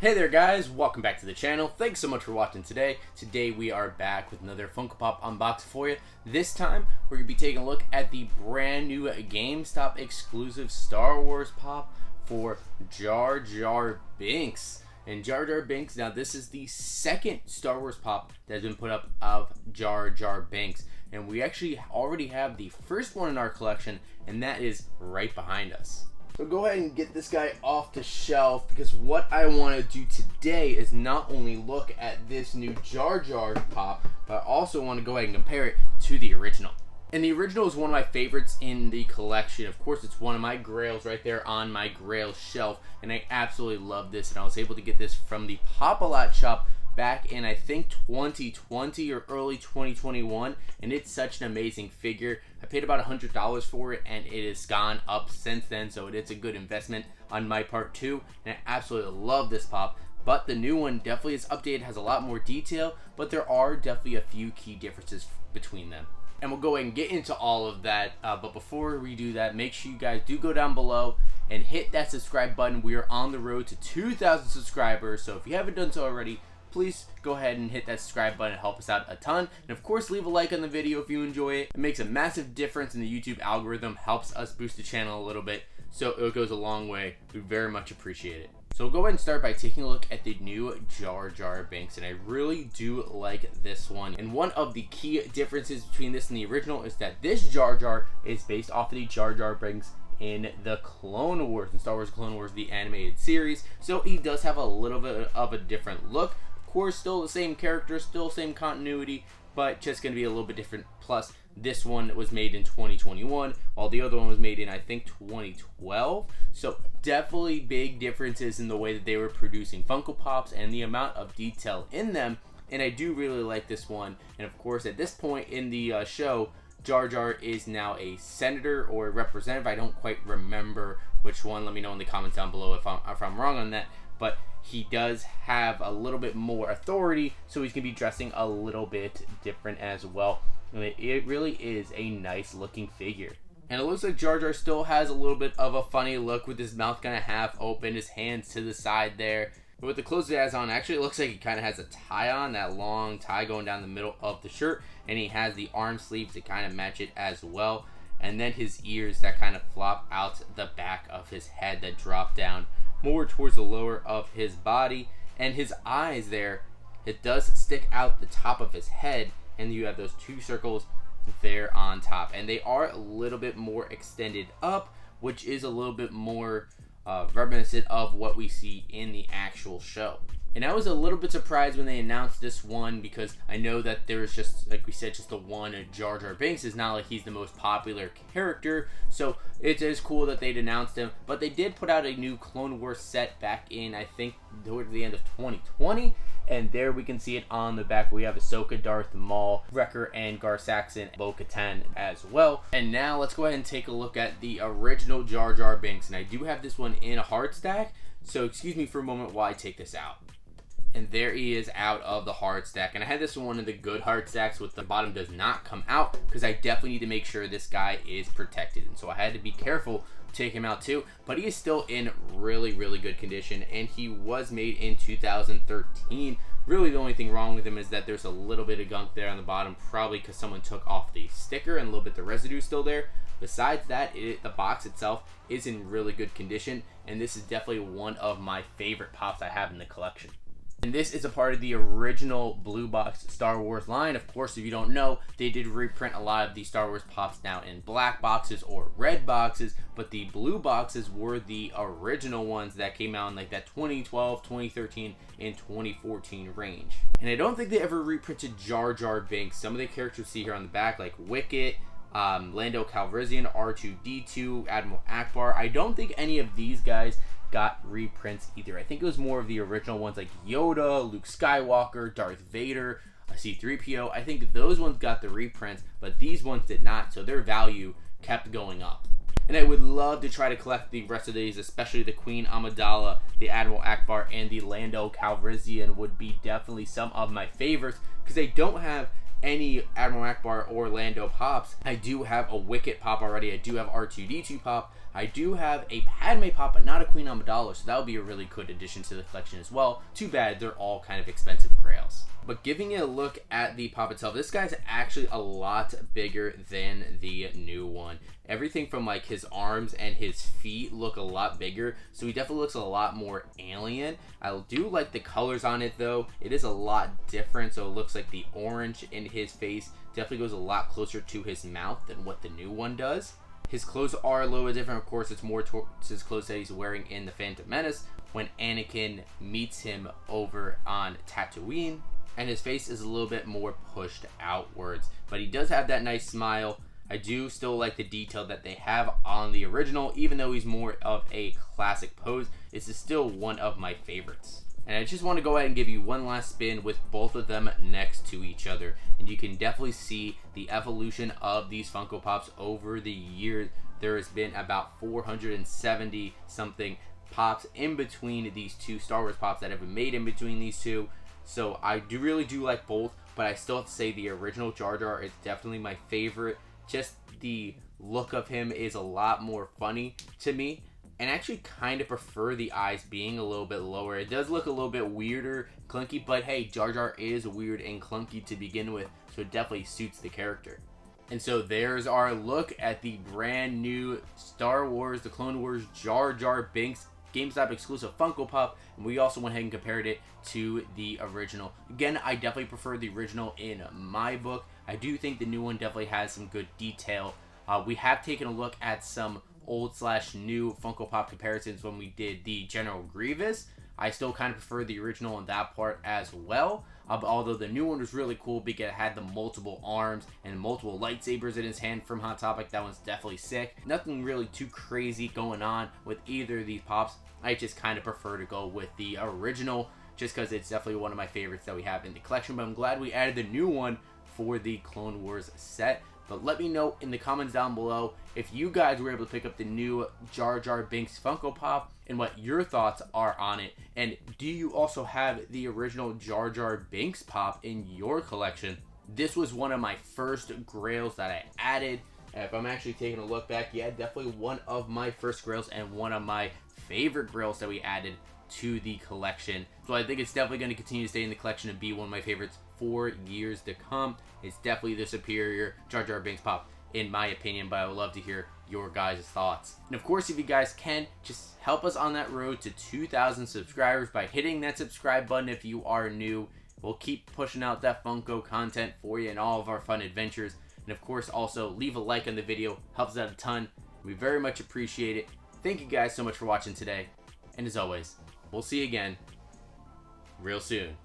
Hey there guys, welcome back to the channel. Thanks so much for watching today. Today we are back with another Funko Pop unboxing for you. This time we're going to be taking a look at the brand new GameStop Exclusive Star Wars Pop for Jar Jar Binks. And Jar Jar Binks, now this is the second Star Wars Pop that has been put up of Jar Jar Binks. And we actually already have the first one in our collection, and that is right behind us. So go ahead and get this guy off the shelf, because what I want to do today is not only look at this new Jar Jar Pop, but I also want to go ahead and compare it to the original. And the original is one of my favorites in the collection. Of course, it's one of my grails right there on my grail shelf, and I absolutely love this. And I was able to get this from the Pop-A-Lot shop back in, I think, 2020 or early 2021, and it's such an amazing figure. I paid about $100 for it, and it has gone up since then, so it's a good investment on my part too, and I absolutely love this pop. But the new one definitely is updated, has a lot more detail, but there are definitely a few key differences between them. And we'll go ahead and get into all of that, but before we do that, make sure you guys do go down below and hit that subscribe button. We are on the road to 2,000 subscribers, so if you haven't done so already, please go ahead and hit that subscribe button. It helps us out a ton. And of course, leave a like on the video if you enjoy it. It makes a massive difference in the YouTube algorithm, helps us boost the channel a little bit, so it goes a long way. We very much appreciate it. So we'll go ahead and start by taking a look at the new Jar Jar Binks, and I really do like this one. And one of the key differences between this and the original is that this Jar Jar is based off of the Jar Jar Binks in the Clone Wars, in Star Wars Clone Wars, the animated series. So he does have a little bit of a different look. Of course, still the same character, still same continuity, but just going to be a little bit different. Plus, this one was made in 2021, while the other one was made in, I think, 2012. So definitely big differences in the way that they were producing Funko Pops and the amount of detail in them. And I do really like this one. And of course, at this point in the show, Jar Jar is now a senator or a representative. I don't quite remember which one. Let me know in the comments down below if I'm wrong on that. But he does have a little bit more authority, so he's going to be dressing a little bit different as well. And it really is a nice looking figure. And it looks like Jar Jar still has a little bit of a funny look with his mouth kind of half open, his hands to the side there. But with the clothes he has on, actually it looks like he kind of has a tie on, that long tie going down the middle of the shirt. And he has the arm sleeves that kind of match it as well. And then his ears that kind of flop out the back of his head that drop down more towards the lower of his body. And his eyes there, it does stick out the top of his head, and you have those two circles there on top, and they are a little bit more extended up, which is a little bit more reminiscent of what we see in the actual show. And I was a little bit surprised when they announced this one, because I know that there's just, like we said, just the one Jar Jar Binks. Is not like he's the most popular character, so it is cool that they'd announced him. But they did put out a new Clone Wars set back in, I think, toward the end of 2020, and there we can see it on the back. We have Ahsoka, Darth Maul, Wrecker, and Gar Saxon, Bo-Katan as well. And now let's go ahead and take a look at the original Jar Jar Binks, and I do have this one in a hard stack, so excuse me for a moment while I take this out. And there he is out of the hard stack. And I had this one of the good hard stacks with the bottom does not come out, because I definitely need to make sure this guy is protected. And so I had to be careful to take him out too. But he is still in really, really good condition. And he was made in 2013. Really the only thing wrong with him is that there's a little bit of gunk there on the bottom, probably because someone took off the sticker and a little bit of the residue still there. Besides that, the box itself is in really good condition. And this is definitely one of my favorite pops I have in the collection. And this is a part of the original blue box Star Wars line. Of course, if you don't know, they did reprint a lot of the Star Wars Pops now in black boxes or red boxes, but the blue boxes were the original ones that came out in like that 2012, 2013, and 2014 range. And I don't think they ever reprinted Jar Jar Binks. Some of the characters you see here on the back, like Wicket, Lando Calrissian, R2-D2, Admiral Akbar. I don't think any of these guys got reprints either. I think it was more of the original ones like Yoda, Luke Skywalker, Darth Vader, C-3PO. I think those ones got the reprints, but these ones did not, so their value kept going up. And I would love to try to collect the rest of these, especially the Queen Amidala, the Admiral Akbar, and the Lando Calrissian would be definitely some of my favorites, because I don't have any Admiral Akbar or Lando pops. I do have a Wicket pop already. I do have R2-D2 pop. I do have a Padme Pop, but not a Queen Amidala, so that would be a really good addition to the collection as well. Too bad they're all kind of expensive grails. But giving it a look at the pop itself, this guy's actually a lot bigger than the new one. Everything from like his arms and his feet look a lot bigger, so he definitely looks a lot more alien. I do like the colors on it though. It is a lot different, so it looks like the orange in his face definitely goes a lot closer to his mouth than what the new one does. His clothes are a little bit different. Of course, it's more towards his clothes that he's wearing in The Phantom Menace when Anakin meets him over on Tatooine. And his face is a little bit more pushed outwards, but he does have that nice smile. I do still like the detail that they have on the original, even though he's more of a classic pose. This is still one of my favorites. And I just want to go ahead and give you one last spin with both of them next to each other, and you can definitely see the evolution of these Funko Pops over the years. There has been about 470 something pops in between these two Star Wars pops that have been made in between these two. So I really do like both, but I still have to say the original Jar Jar is definitely my favorite. Just the look of him is a lot more funny to me, and I actually kind of prefer the eyes being a little bit lower. It does look a little bit weirder, clunky, but hey, Jar Jar is weird and clunky to begin with, so it definitely suits the character. And so there's our look at the brand new Star Wars The Clone Wars Jar Jar Binks GameStop exclusive Funko Pop, and we also went ahead and compared it to the original. Again, I definitely prefer the original in my book. I do think the new one definitely has some good detail. We have taken a look at some old/new Funko Pop comparisons when we did the General Grievous. I still kind of prefer the original in that part as well. Although the new one was really cool because it had the multiple arms and multiple lightsabers in his hand from Hot Topic. That one's definitely sick. Nothing really too crazy going on with either of these pops. I just kind of prefer to go with the original just because it's definitely one of my favorites that we have in the collection. But I'm glad we added the new one for the Clone Wars set. But let me know in the comments down below if you guys were able to pick up the new Jar Jar Binks Funko Pop and what your thoughts are on it. And do you also have the original Jar Jar Binks Pop in your collection? This was one of my first grails that I added. If I'm actually taking a look back, yeah, definitely one of my first grails and one of my favorite grails that we added to the collection. So I think it's definitely going to continue to stay in the collection and be one of my favorites for years to come. It's definitely the superior Jar Jar Binks Pop in my opinion, but I would love to hear your guys' thoughts. And of course, if you guys can, just help us on that road to 2,000 subscribers by hitting that subscribe button if you are new. We'll keep pushing out that Funko content for you and all of our fun adventures. And of course, also leave a like on the video. Helps out a ton. We very much appreciate it. Thank you guys so much for watching today. And as always, we'll see you again real soon.